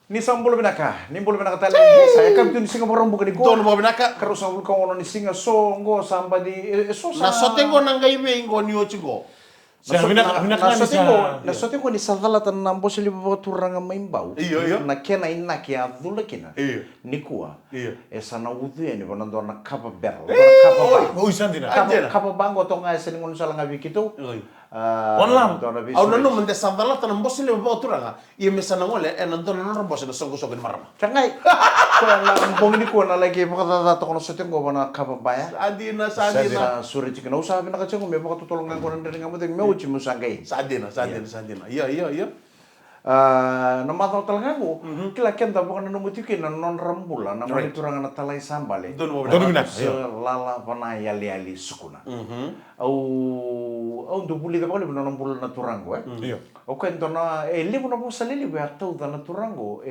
Ni sambol binaka, ni bol binaka tali. Saya kan tu ni singa borong bukan iko. Don mo binaka. Karo sambol kau ono ni singa so ngo samba di so sa. Na sotengo nang gaibe ngo ni ochigo. Na sotengo ni sadala tan nambo sili baturanga maimbau. Iyo. Na kena ina ki adula kina. Iyo. Ni kua. Iyo. Esa na udu ni bonando na kapa ber. Kapa bang. Oh, santina. Kapa bang gotong ay sini ngon sala ngabi kitu. Online. Au nanu mende sadala tan nambo sili baturanga. Ia mesana ngole nandona nanu bosi na songo ni marama. Cangai. Kau na bong ni kau na lagi pakata kono sotengo bona kapa baya. Sadina. Suri chicken usah bina kacang me pakata tolong ngan kono ndering ngamu me uci musangai. Sadina. Iya. Na mata talaga ko kila kenta bukan nanu mutiki na non rambula na mali turang na talay sambale. Don binak. Lala pana yali sukuna. Au dubuli da pale na bulan na turango Iya. O kento na libu na bosa lili be atau da na turango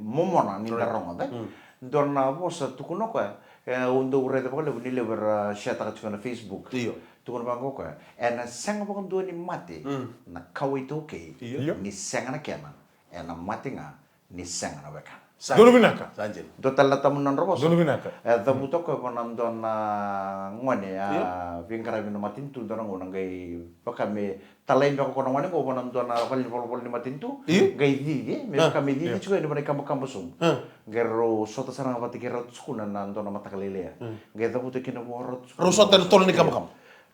momona ni daronga da. Dona bosa tukuno ka undo ure da pale bunile ber share ta na Facebook. Iya. Tukun bangko ka ena senga bakon do ni mate na kawai to ke ni senga na kena ena mate nga ni senga na beka Dono binaka. Sanjin. do tala tamun nan robos Dono binaka. da buto ko bonan don na ngone ya vingkara bino matin tu don ngona ngai pakame talai be ko ngone ko bonan don na pal pol ni matin tu ngai di me pakame di juga ni mereka makam busum gero sota sarang pati gero skuna nan don mata kalele ngai da buto kina borot Rusotan tol ni kam.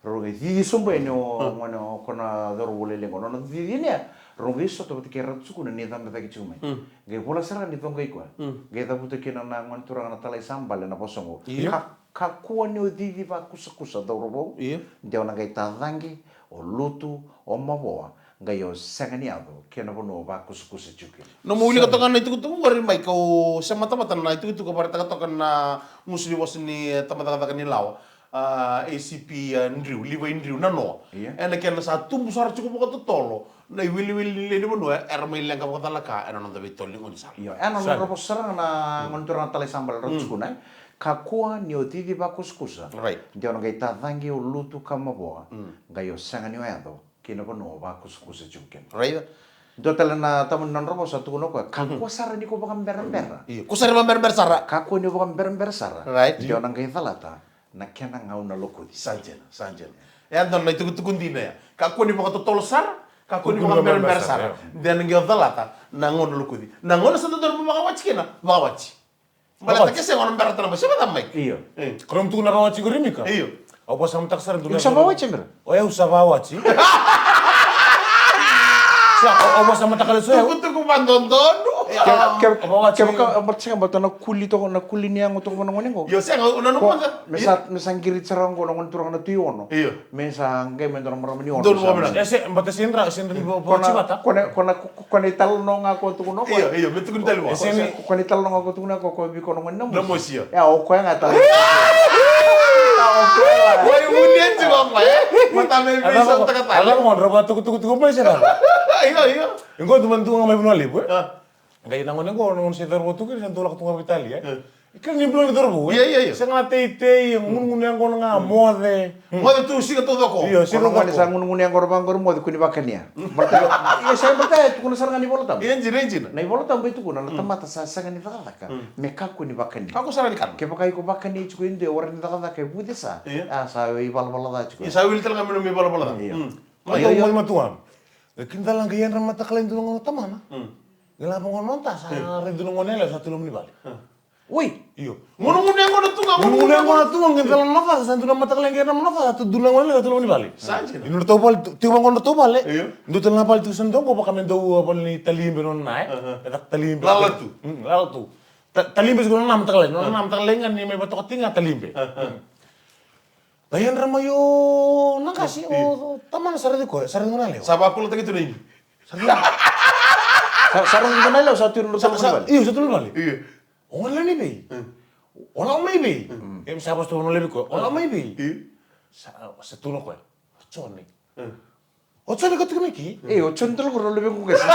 Rogi di sumba no mano kona dor bolele kono no di ni rogi so to ke rat suku ni tan ta kichu mai ge bola sara ni tonga ikwa ge ta puto ke na ngon turang na talai sambal na posongo ka ku ni di va kusa do robo de ona ge ta dangi o lutu o maboa ge yo sanganiado ke na bono va kusa chuki No mo uli ka tokan na itu kutu ngori mai kau sa mata-mata na itu ka parta ka tokan na musli was ni tamata ka ni law. ACP Andrew, Liva Andrew na no. Ena kena sa tumbu sar cukup ko tolo. Na wili le ni mo ermai lang ka ko talaka ena no david tolling on sa. Yo, ena no robo sara na ngon turang talai sambal rat suku na kakua ni o tidi ba kuskusa. Right. Dia ona gai tadangi o lutu kamaboa. Gai o sangani o edo kina bono ba kuskusa chuken. Right. Do tala na tamun nan robo sa tukuno ko kakua sara ni ko bakam berembera. Iya, ku sari mamber sara. Kakua ni bakam berembera sara. Right. Dia ona gai talata na kena ngau na lokodi. Sanjen. E andon na itu kundina ya. Ka ko ni mo ko tolo sar, ka ko ni mo mamber sara. Den ngel dalata na ngon lukudi. Na ngon sa dor mo makawachi kena, makawachi. Malata kese ngon berata na siapa tamai. Iyo. Krom tu na rawachi gorimika. Iyo. Apa sam taksar tu. Usah bawa cember. Oh ya usah bawa ci. Apa sama takal so. Tuku pandondono. Kaya bato na kuli to na kuli niya ngo to ko ngon ngo. Yo sen una no pasa. Mesang girit sarang ko ngon turang na tuyono. Iyo. Mesang kay mendoro marami ono. Don mo bela. Ese mbata sindra di bawah cibata. Kona ital no nga ko tukuno ko. Iyo, betul kun talwa. Kona ital no nga ko tukuno ko bi ko ngon namo. Namo siya. Ya o ko nga tal. Wari mundian juga apa ya? Mata me bisa tak tahu. Alam mo roba tuku pa sira. Iyo. Engko tuman tu ngamay bunali po. Gaya nangon ngo ngon si Darbo tu kan tolak tu ngapitali ya. Ikan ni belum Darbo. Iya. Sa nga tei yung ngun yang ko nga mode. Mo tu sih to ko. Iyo, Sino nga sa ngun yang korbang mo di kuni bakania. Iya saya bertanya tu kuna sarang ni bolotam. Injin. Na ibolotam ba itu kuna na tamata sa sarang ni takataka. Meka kuni bakani. Aku saran kan. Ke pakai ko bakani chuko inde orang ni takataka budesa. Sa ibal balada chuko. Isa wil tal ngamin mi bola. Ayo matuan. Kinta lang kayan ramata kalain tu ngon tamana. Gila mo ngon ta sa redu ngon nela sa tulong ni bali. Uy, Iyo. Ngono yang ngono tu ngam. Ngun yang ko tu ngon kinta lang nafa sa tulong mata kalain kayan nafa sa tulong ngon nela tulong ni bali. Sanjin. Inu to pal tu ngon to bali. Iyo. Ndu tal napal tu sendong ko pa kami do pal ni talimbe non nai. Etak talimbe. Lalatu. Lalatu. Talimbe siguro nam takalain. Nam takalain kan ni may bato katinga talimbe. Dayan ramayo nakasi o taman sarili ko, sarili mo na leo. Sapa aku letak itu nih. sarang ni na law sa tulong ni Iyo, sa tulong bali. Iya. Wala ni be. Wala may be. Em sabas tulong lebi ko. Wala may be. Sa tulong ko. Choni. Choni ko tumiki. ochon tol ko lebih ko kasi.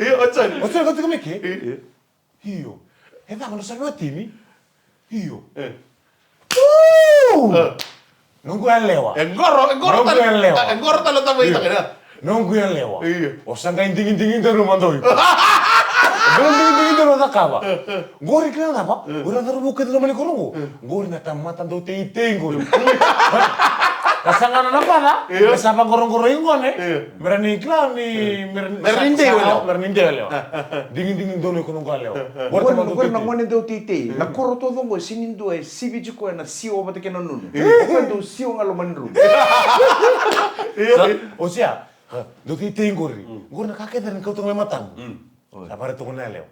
Iya, ocan. Choni ko tumiki. Iyo. Eda ko sabi watimi. Iyo. Nunggu ang lewa. Engoro Nunggu ang lewa. Engoro talo tamo ita kena. Nunggu yang lewat. Iya. Osang kain dingin-dingin dari rumah tuh. Belum dingin-dingin dari rumah apa? Gue riklan apa? Gue ntar bukit rumah ni kurung. Gue nata mata tuh titing gue. Kasangan apa lah? Siapa kurung-kurung gue nih? Berani iklan nih. Merinde lewat. Dingin-dingin dulu kurung gue lewat. Gue nang ngone do tite. Na koro to dongo sinin do sibi juko na sio bate kena nunu. Gue do sio ngalo manru. Osya, do titing gue. Gue nak kakek dan kau tuh memang. Sabar itu kena lewat.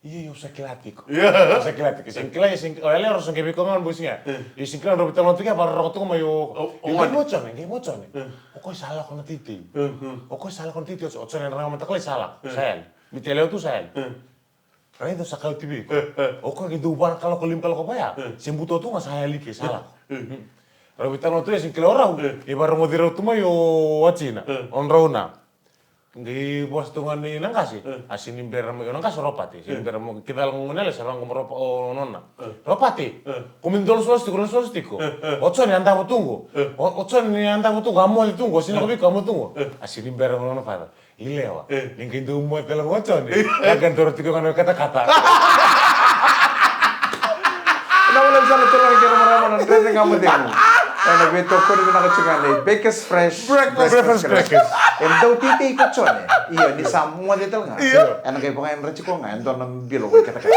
Iya, usah kilatik. Usah kilatik. Singkila, oleh harus ngkebi kongan busnya. Di singkila ro bitan lontike apa ro tuh mayo. Nggak bocor nih. Oke salah kono titi. Oke salah kono titi. Oke yang orang mentakle salah. Saya. Biteleo tuh saya. Karena itu sakal tibi. Oke gitu ban kalau kelim kalau kau ya. Sembuto tuh nggak saya like salah. Ro bitan lontike singkila orang. Ibarat mau diro tuh mayo wacina. On rona. Di bos tungan ni nang kasi asin imber mo nang kasi ropati imber mo kita lang ngunele sa lang ropa o nonna ropati kumindol solstiko otso ni anda mo tungo amo ni tungo sino ko amo tungo asin imber mo nonna fara ilewa ning kindu mo telang otso ni kagan tortiko kan kata-kata Na wala sa tulong kay maramo nang dressing amo demo. Ano beto ko rin na kachingane. Breakfast fresh. breakfast Daw tite ko chone. Iyo ni samwa dito nga. Ano kay pangalan ra chiko nga ando nang bilo kay kata-kata.